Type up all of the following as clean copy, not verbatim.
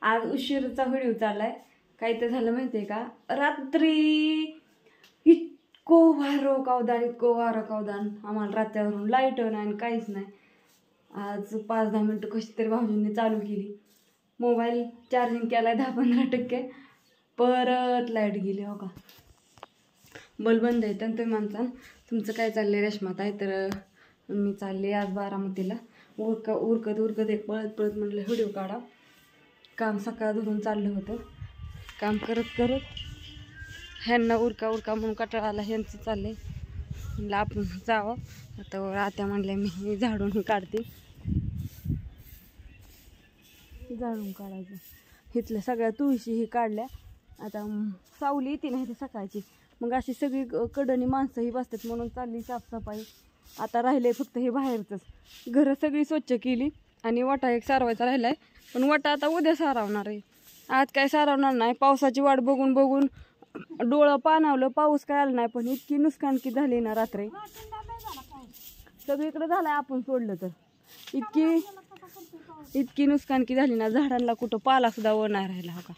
आज उशीरचा व्हिडिओ चाललाय. काय तर झालं माहितीये का, रात्री इतकं वारं कावदान आम्हाला रात्रीवरून लाईट नाही आणि काहीच नाही. आज 5-10 मिनटं कशी तरी भाऊजींनी चालू केली. मोबाईल चार्जिंग केलाय 10-15%. परत लाईट गेली. हो का, बल बंद आहे. तर तुम्ही माणसान तुमचं काय चाललंय रेश्माताई? तर मी चालले आज बारामतीला. उरकत एक पळत म्हटलं व्हिडिओ काढा. काम सकाळ धरून चाललं होतं. काम करत ह्यांना उरका म्हणून कंटाळा आला. ह्यांचं चाललंय म्हणलं आपण जावं. आता आत्या म्हणल्या मी झाडून काढते. झाडून काढायचं. इथल्या सगळ्या तुळशी ही काढल्या. आता सावली येते नाही ते सकाळची, मग अशी सगळी कडणी माणसं ही बसतात म्हणून चालली साफसफाई. आता राहिले फक्त हे बाहेरचंच. घरं सगळी स्वच्छ केली आणि वाटा एक सारवायचा राहिलाय. पण वाटा आता उद्या सारवणार आहे. आज काय सारवणार नाही. पावसाची वाट बघून डोळं पाणावलं. पाऊस काय आला नाही. पण इतकी नुकसानकी झाली ना रात्री, सगळीकडे झालाय आपण सोडलं तर. इतकी नुकसानकी झाली ना, झाडांना कुठं पाला सुद्धा वर नाही राहिला. हो का,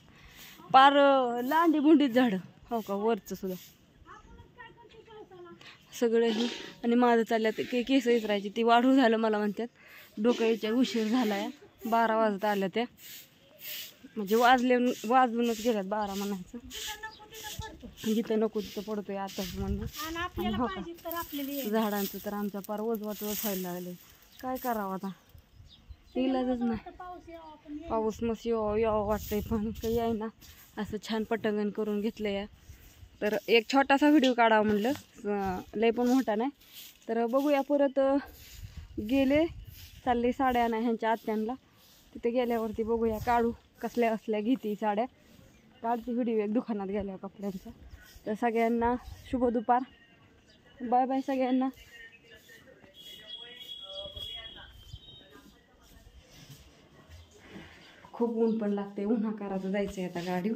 पार लांडी बुंडीत झाड. हो का, वरचं सुद्धा सगळं ही. आणि माझं चालल्यात केस इचरायची, ती वाढू झालं मला म्हणतात. डोकं यायच्या उशीर झालाय. 12 वाजत आल्या त्या, म्हणजे वाजूनच गेल्यात 12 म्हणायचं. जिथं नको तिथं पडतोय आताच म्हणून. झाडांचं तर आमच्या पार वजवाट व्हायला लागले. काय करावं आता, इलाजच नाही. पाऊस मस्त यावं वाटतंय पण काही आहे ना. असं छान पटंगण करून घेतलंय. तर एक छोटासा व्हिडिओ काढावा म्हणलं, लय पण मोठा नाही. तर बघूया. परत गेले चालले साड्या नाही ह्यांच्या आत्यांना. तिथे गेल्यावरती बघूया काढू कसल्या घेते साड्या. काढते व्हिडिओ एक दुकानात गेल्यावर कपड्यांचा. तर सगळ्यांना शुभ दुपार. बाय बाय सगळ्यांना. खूप ऊन पण लागते. उन्हाकाराचं जायचं आहे आता गाडी.